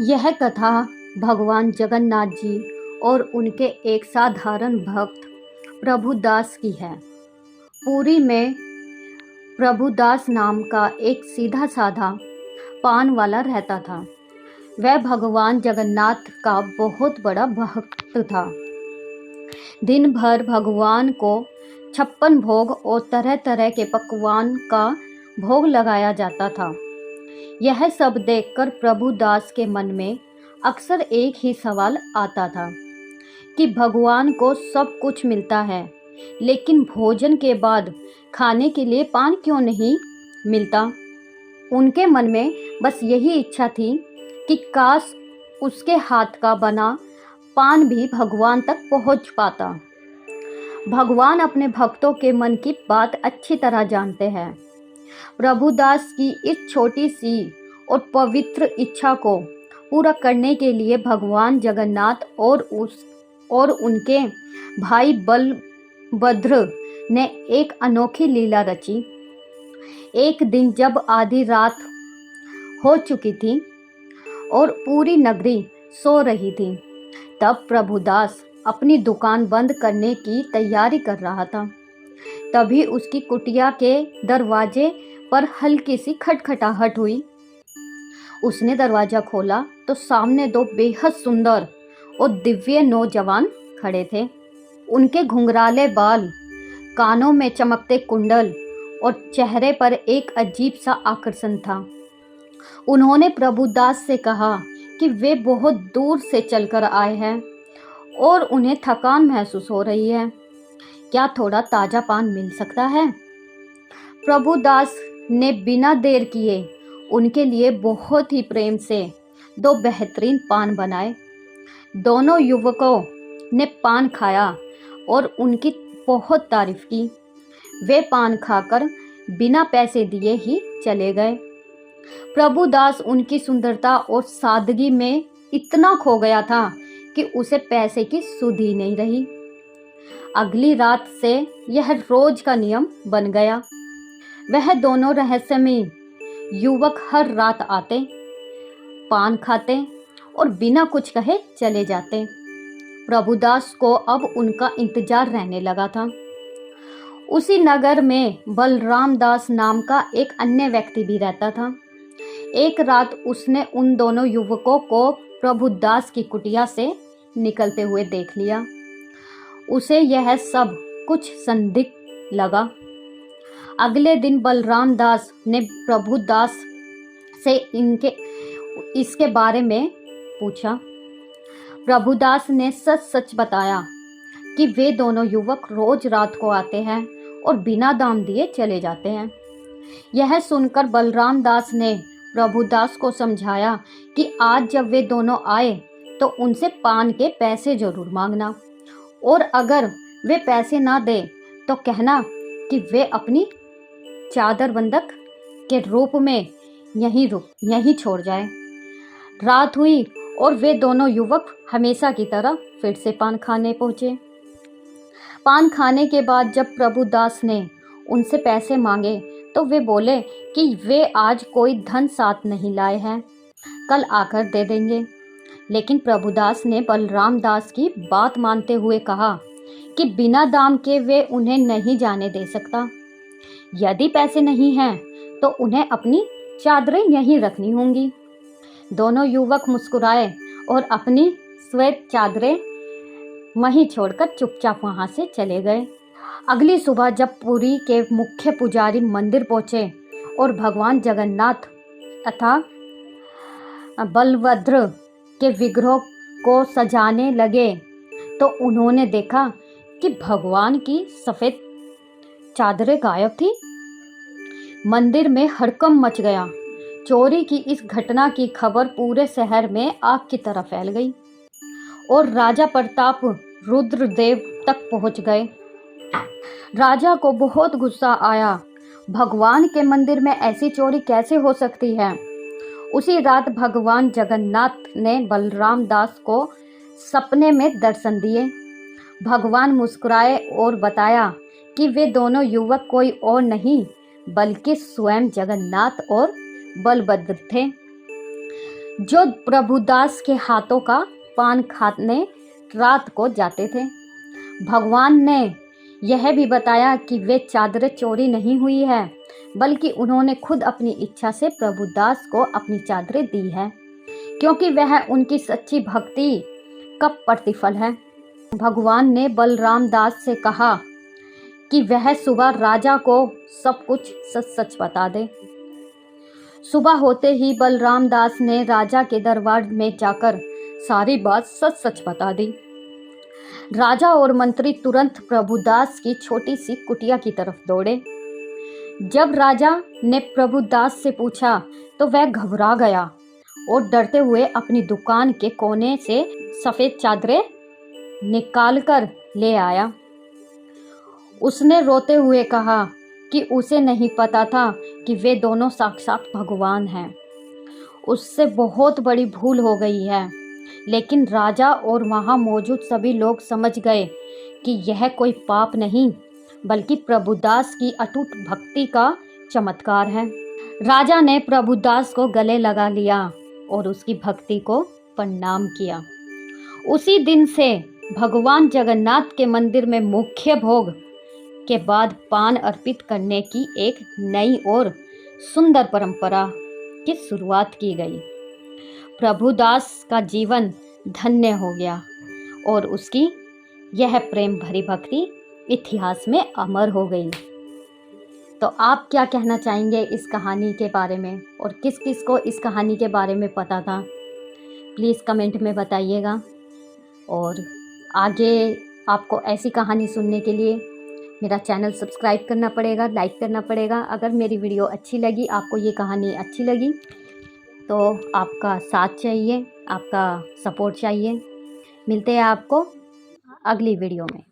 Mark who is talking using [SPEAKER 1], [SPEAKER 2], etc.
[SPEAKER 1] यह कथा भगवान जगन्नाथ जी और उनके एक साधारण भक्त प्रभुदास की है। पुरी में प्रभुदास नाम का एक सीधा साधा पान वाला रहता था। वह भगवान जगन्नाथ का बहुत बड़ा भक्त था। दिन भर भगवान को 56 भोग और तरह तरह के पकवान का भोग लगाया जाता था। यह सब देखकर प्रभुदास के मन में अक्सर एक ही सवाल आता था कि भगवान को सब कुछ मिलता है, लेकिन भोजन के बाद खाने के लिए पान क्यों नहीं मिलता। उनके मन में बस यही इच्छा थी कि काश उसके हाथ का बना पान भी भगवान तक पहुंच पाता। भगवान अपने भक्तों के मन की बात अच्छी तरह जानते हैं। प्रभुदास की इस छोटी सी और पवित्र इच्छा को पूरा करने के लिए भगवान जगन्नाथ और उनके भाई बलभद्र ने एक अनोखी लीला रची। एक दिन जब आधी रात हो चुकी थी और पूरी नगरी सो रही थी, तब प्रभुदास अपनी दुकान बंद करने की तैयारी कर रहा था। तभी उसकी कुटिया के दरवाजे पर हल्की सी खटखटाहट हुई। उसने दरवाज़ा खोला तो सामने दो बेहद सुंदर और दिव्य नौजवान खड़े थे। उनके घुंघराले बाल, कानों में चमकते कुंडल और चेहरे पर एक अजीब सा आकर्षण था। उन्होंने प्रभुदास से कहा कि वे बहुत दूर से चलकर आए हैं और उन्हें थकान महसूस हो रही है। क्या थोड़ा ताज़ा पान मिल सकता है? प्रभुदास ने बिना देर किए उनके लिए बहुत ही प्रेम से 2 बेहतरीन पान बनाए। दोनों युवकों ने पान खाया और उनकी बहुत तारीफ की। वे पान खाकर बिना पैसे दिए ही चले गए। प्रभुदास उनकी सुंदरता और सादगी में इतना खो गया था कि उसे पैसे की सुध ही नहीं रही। अगली रात से यह रोज का नियम बन गया। वह दोनों रहस्यमयी युवक हर रात आते, पान खाते और बिना कुछ कहे चले जाते। प्रभुदास को अब उनका इंतजार रहने लगा था। उसी नगर में बलराम दास नाम का एक अन्य व्यक्ति भी रहता था। एक रात उसने उन दोनों युवकों को प्रभुदास की कुटिया से निकलते हुए देख लिया। उसे यह सब कुछ संदिग्ध लगा। अगले दिन बलराम दास ने प्रभुदास से इसके बारे में पूछा। प्रभुदास ने सच सच बताया कि वे दोनों युवक रोज रात को आते हैं और बिना दाम दिए चले जाते हैं। यह सुनकर बलराम दास ने प्रभुदास को समझाया कि आज जब वे दोनों आए तो उनसे पान के पैसे जरूर मांगना, और अगर वे पैसे ना दे तो कहना कि वे अपनी चादर बंधक के रूप में यहीं छोड़ जाए। रात हुई और वे दोनों युवक हमेशा की तरह फिर से पान खाने पहुँचे। पान खाने के बाद जब प्रभुदास ने उनसे पैसे मांगे तो वे बोले कि वे आज कोई धन साथ नहीं लाए हैं, कल आकर दे देंगे। लेकिन प्रभुदास ने बलराम दास की बात मानते हुए कहा कि बिना दाम के वे उन्हें नहीं जाने दे सकता। यदि पैसे नहीं हैं तो उन्हें अपनी चादरें यहीं रखनी होंगी। दोनों युवक मुस्कुराए और अपनी श्वेत चादरें वहीं छोड़कर चुपचाप वहां से चले गए। अगली सुबह जब पुरी के मुख्य पुजारी मंदिर पहुंचे और भगवान जगन्नाथ तथा बलभद्र के विग्रह को सजाने लगे तो उन्होंने देखा कि भगवान की सफ़ेद चादरें गायब थी। मंदिर में हड़कंप मच गया। चोरी की इस घटना की खबर पूरे शहर में आग की तरह फैल गई और राजा प्रताप रुद्रदेव तक पहुंच गए। राजा को बहुत गुस्सा आया। भगवान के मंदिर में ऐसी चोरी कैसे हो सकती है? उसी रात भगवान जगन्नाथ ने बलराम दास को सपने में दर्शन दिए। भगवान मुस्कुराए और बताया कि वे दोनों युवक कोई और नहीं बल्कि स्वयं जगन्नाथ और बलभद्र थे। जो प्रभुदास के हाथों का पान खाने रात को जाते थे। भगवान ने यह भी बताया कि वे चादरें चोरी नहीं हुई है, बल्कि उन्होंने खुद अपनी इच्छा से प्रभुदास को अपनी चादरें दी है, क्योंकि वह उनकी सच्ची भक्ति का प्रतिफल है। भगवान ने बलराम दास से कहा कि वह सुबह राजा को सब कुछ सच सच बता दे। सुबह होते ही बलराम दास ने राजा के दरबार में जाकर सारी बात सच सच बता दी। राजा और मंत्री तुरंत प्रभुदास की छोटी सी कुटिया की तरफ दौड़े। जब राजा ने प्रभुदास से पूछा तो वह घबरा गया और डरते हुए अपनी दुकान के कोने से सफ़ेद चादरें निकालकर ले आया। उसने रोते हुए कहा कि उसे नहीं पता था कि वे दोनों साक्षात भगवान हैं। उससे बहुत बड़ी भूल हो गई है। लेकिन राजा और वहाँ मौजूद सभी लोग समझ गए कि यह कोई पाप नहीं, बल्कि प्रभुदास की अटूट भक्ति का चमत्कार है। राजा ने प्रभुदास को गले लगा लिया और उसकी भक्ति को प्रणाम किया। उसी दिन से भगवान जगन्नाथ के मंदिर में मुख्य भोग के बाद पान अर्पित करने की एक नई और सुंदर परंपरा की शुरुआत की गई। प्रभुदास का जीवन धन्य हो गया और उसकी यह प्रेम भरी भक्ति इतिहास में अमर हो गई। तो आप क्या कहना चाहेंगे इस कहानी के बारे में, और किस किस को इस कहानी के बारे में पता था, प्लीज़ कमेंट में बताइएगा। और आगे आपको ऐसी कहानी सुनने के लिए मेरा चैनल सब्सक्राइब करना पड़ेगा, लाइक करना पड़ेगा। अगर मेरी वीडियो अच्छी लगी, आपको ये कहानी अच्छी लगी, तो आपका साथ चाहिए, आपका सपोर्ट चाहिए। मिलते हैं आपको अगली वीडियो में।